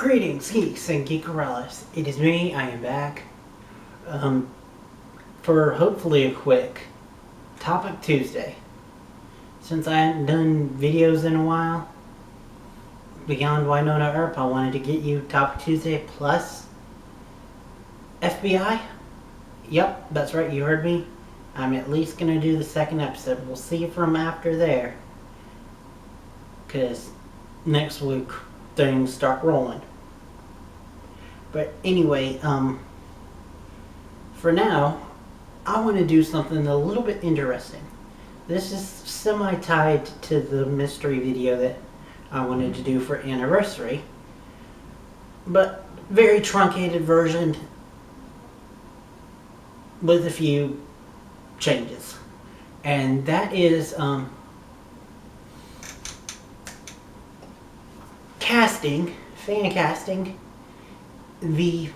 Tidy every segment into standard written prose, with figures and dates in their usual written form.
Greetings, geeks and geekarellas. It is me, I am back. For hopefully a quick Topic Tuesday. Since I hadn't done videos in a while, beyond Winona Earp, I wanted to get you Topic Tuesday plus FBI. Yep, that's right, you heard me. I'm at least going to do the second episode. We'll see from after there. Because next week, things start rolling. But anyway, for now, I want to do something a little bit interesting. This is semi-tied to the mystery video that I wanted to do for anniversary. But very truncated version with a few changes. And that is fan casting the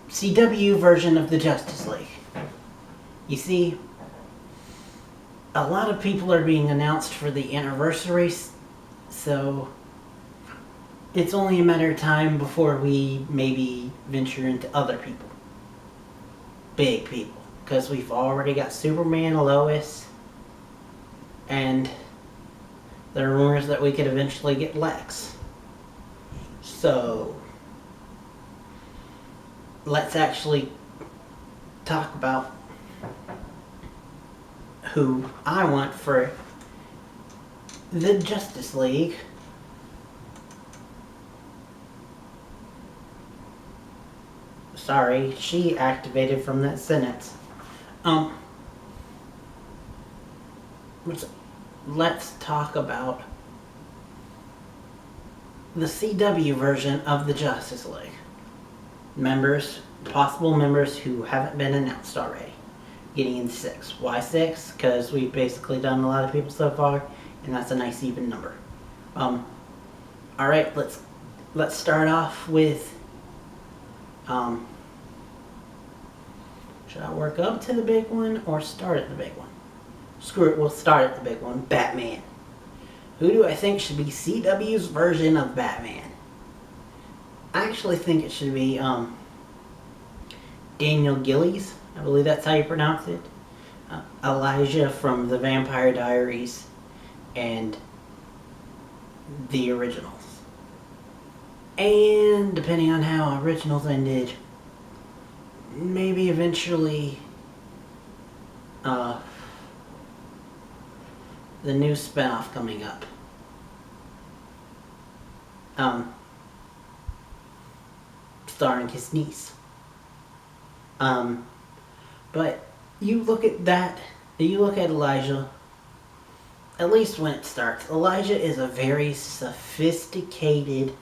CW version of the Justice League. You see, a lot of people are being announced for the anniversary, so it's only a matter of time before we maybe venture into other people. Big people. Because we've already got Superman, Lois, and there are rumors that we could eventually get Lex. So let's actually talk about who I want for the Justice League. Sorry, she activated from that sentence. Let's talk about the CW version of the Justice League. Possible members who haven't been announced already. Getting in 6. Why 6? Because we've basically done a lot of people so far, and that's a nice even number. Alright, let's start off with, should I work up to the big one or start at the big one? Screw it, we'll start at the big one. Batman. Who do I think should be CW's version of Batman? I actually think it should be Daniel Gillies. I believe that's how you pronounce it. Elijah from the Vampire Diaries and the originals. And depending on how originals ended, maybe eventually the new spinoff coming up. Starring his niece. But you look at that, you look at Elijah, at least when it starts, Elijah is a very sophisticated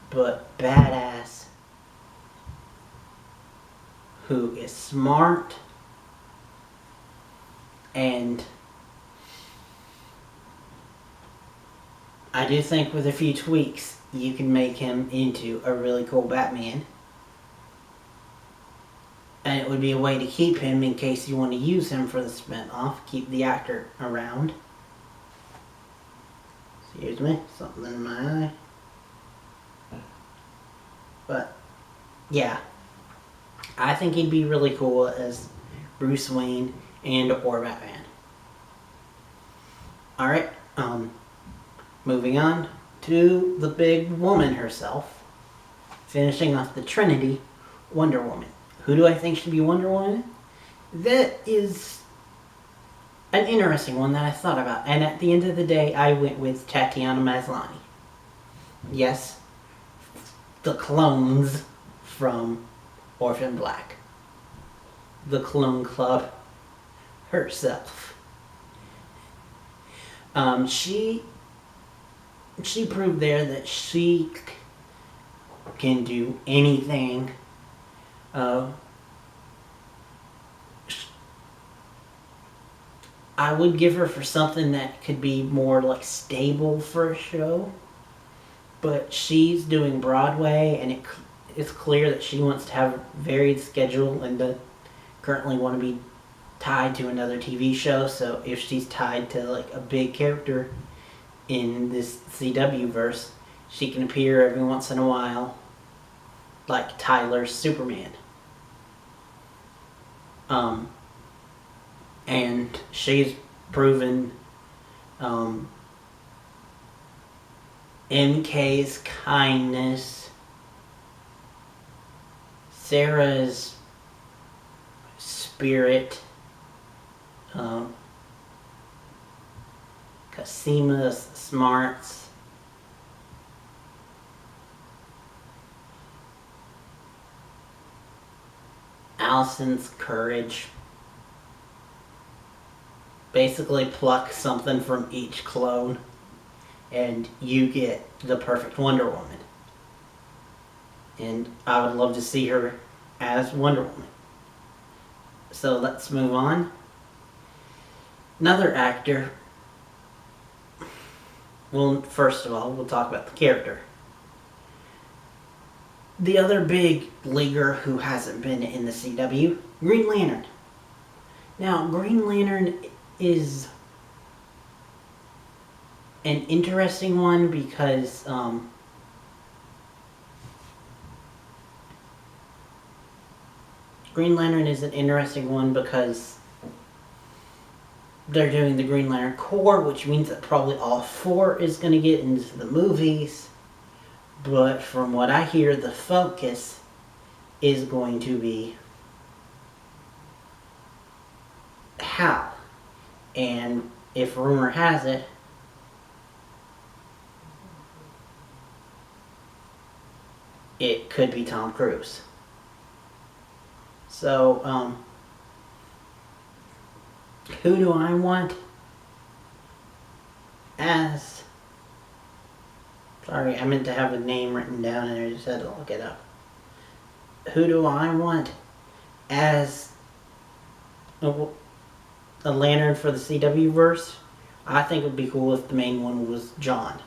but badass who is smart and I do think with a few tweaks you can make him into a really cool Batman. And it would be a way to keep him in case you want to use him for the spin-off. Keep the actor around. Excuse me, something in my eye. But, yeah. I think he'd be really cool as Bruce Wayne and or Batman. Alright, moving on to the big woman herself. Finishing off the Trinity, Wonder Woman. Who do I think should be Wonder Woman? That is an interesting one that I thought about. And at the end of the day, I went with Tatiana Maslany. Yes, the clones from Orphan Black. The Clone Club herself. She proved there that she can do anything. I would give her for something that could be more like stable for a show, but she's doing Broadway and it's clear that she wants to have a varied schedule and doesn't currently want to be tied to another TV show. So if she's tied to like a big character in this CW verse, She can appear every once in a while, like Tyler's Superman. And she's proven MK's kindness, Sarah's spirit, Casima's smarts, Allison's courage. Basically pluck something from each clone and you get the perfect Wonder Woman. And I would love to see her as Wonder Woman. So let's move on. Another actor. Well, first of all, we'll talk about the character. The other big leaguer who hasn't been in the CW, Green Lantern. Now, Green Lantern is an interesting one because they're doing the Green Lantern Corps, which means that probably all four is going to get into the movies. But from what I hear, the focus is going to be Hal. And if rumor has it, it could be Tom Cruise. So, who do I want as... Sorry, I meant to have a name written down and I just had to look it up. Who do I want as a Lantern for the CW verse? I think it would be cool if the main one was John.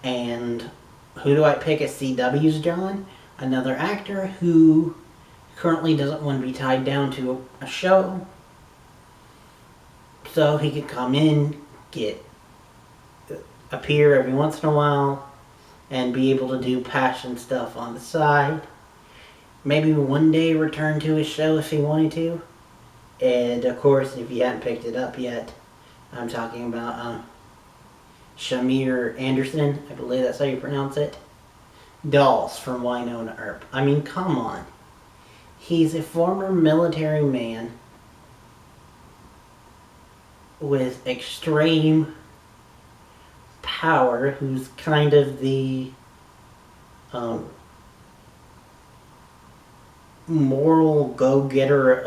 And who do I pick as CW's John? Another actor who currently doesn't want to be tied down to a show. So he could come in, appear every once in a while, and be able to do passion stuff on the side. Maybe one day return to his show if he wanted to. And of course, if you hadn't picked it up yet, I'm talking about Shamir Anderson, I believe that's how you pronounce it. Dolls from Winona Earp. I mean, come on. He's a former military man with extreme power, who's kind of the moral go-getter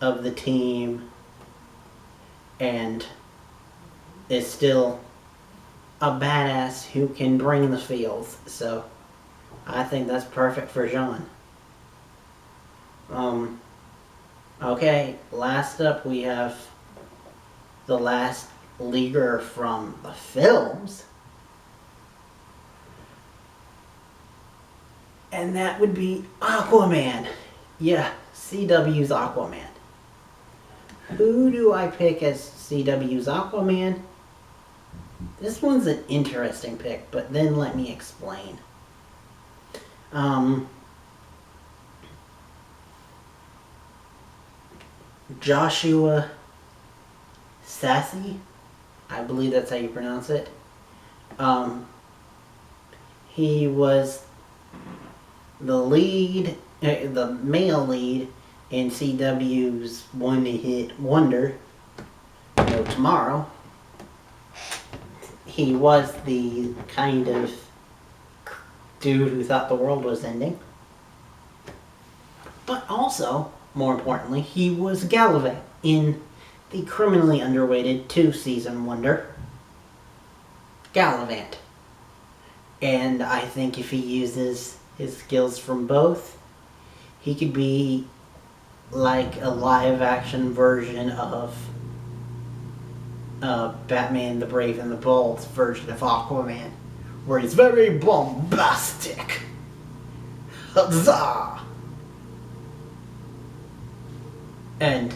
of the team, and is still a badass who can bring the feels. So I think that's perfect for Jean. Okay, last up we have the last leaguer from the films. And that would be Aquaman. Yeah, CW's Aquaman. Who do I pick as CW's Aquaman? This one's an interesting pick, but then let me explain. Joshua Sassy, I believe that's how you pronounce it. He was the lead, the male lead in CW's one-hit wonder, No Tomorrow. He was the kind of dude who thought the world was ending. But also, more importantly, he was Gallivant in the criminally underrated 2-season wonder, Gallivant. And I think if he uses his skills from both, he could be like a live-action version of Batman the Brave and the Bold's version of Aquaman, where he's very bombastic. Huzzah! And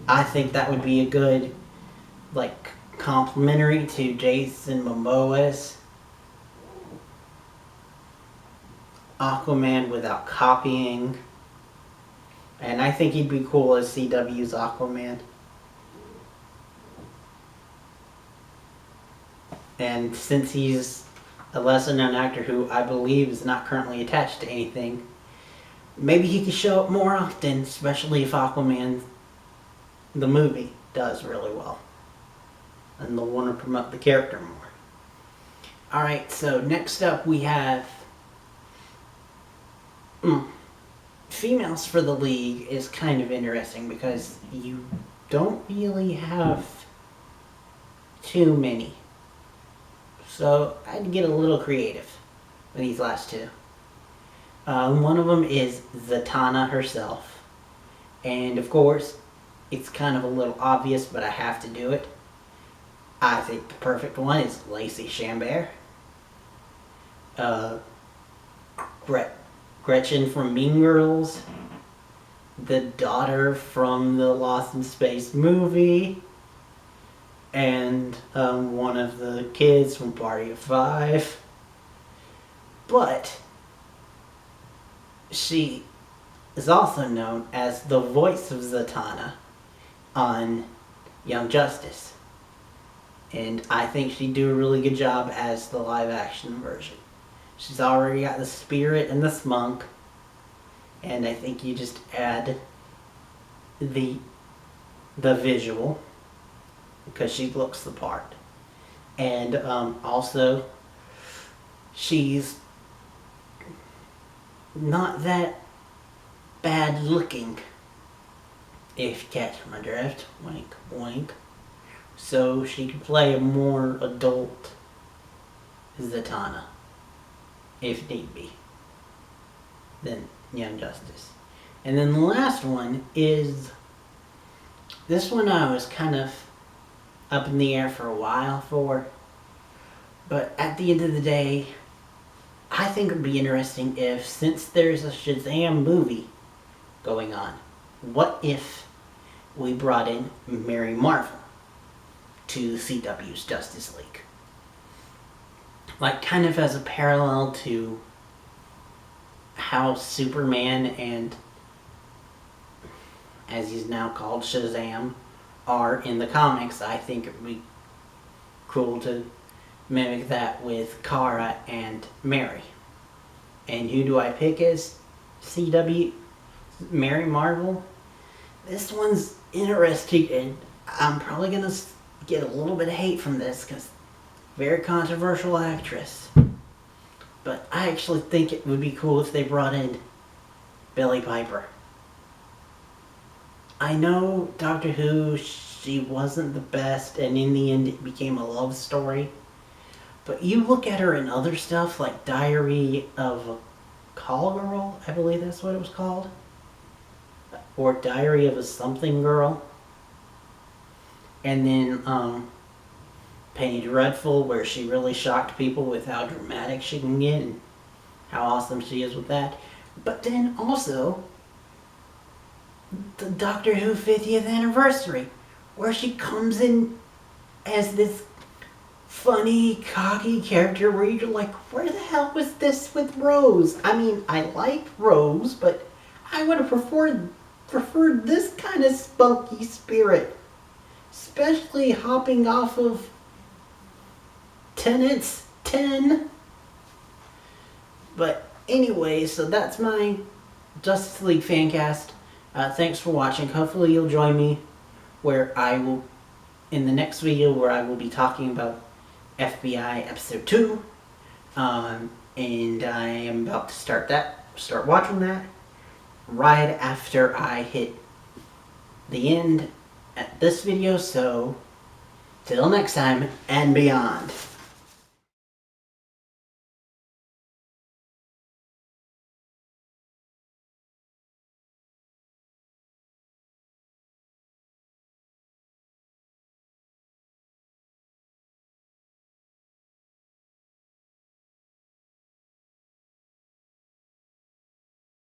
I think that would be a good, complementary to Jason Momoa's Aquaman without copying. And I think he'd be cool as CW's Aquaman. And since he's a lesser known actor who I believe is not currently attached to anything, maybe he could show up more often, especially if Aquaman, the movie, does really well. And they'll want to promote the character more. Alright, so next up we have females for the League is kind of interesting because you don't really have too many. So I'd get a little creative with these last two. One of them is Zatanna herself. And of course, it's kind of a little obvious, but I have to do it. I think the perfect one is Lacey Chambert. Gretchen from Mean Girls. The daughter from the Lost in Space movie. And one of the kids from Party of Five. But she is also known as the voice of Zatanna on Young Justice. And I think she'd do a really good job as the live action version. She's already got the spirit and the smunk. And I think you just add the visual, because she looks the part. And also, she's not that bad looking, if you catch my drift. Wink, wink. So she could play a more adult Zatanna, if need be, than Young Justice. And then the last one is, this one I was kind of up in the air for a while for, but at the end of the day, I think it would be interesting if, since there's a Shazam movie going on, what if we brought in Mary Marvel to CW's Justice League? Like, kind of as a parallel to how Superman and, as he's now called, Shazam, are in the comics. I think it would be cool to mimic that with Kara and Mary. And who do I pick as CW Mary Marvel? This one's interesting, and I'm probably gonna get a little bit of hate from this because very controversial actress. But I actually think it would be cool if they brought in Billie Piper. I know Doctor Who, she wasn't the best, and in the end it became a love story. But you look at her in other stuff like Diary of a Call Girl, I believe that's what it was called. Or Diary of a Something Girl. And then Penny Dreadful, where she really shocked people with how dramatic she can get and how awesome she is with that. But then also the Doctor Who 50th anniversary, where she comes in as this funny, cocky character where you're like, where the hell was this with Rose? I mean, I like Rose, but I would have preferred this kind of spunky spirit. Especially hopping off of Tenet's 10. But anyway, so that's my Justice League Fancast. Thanks for watching. Hopefully you'll join me where I will, in the next video, where I will be talking about FBI Episode 2. And I am about to start watching that right after I hit the end at this video. So till next time and beyond.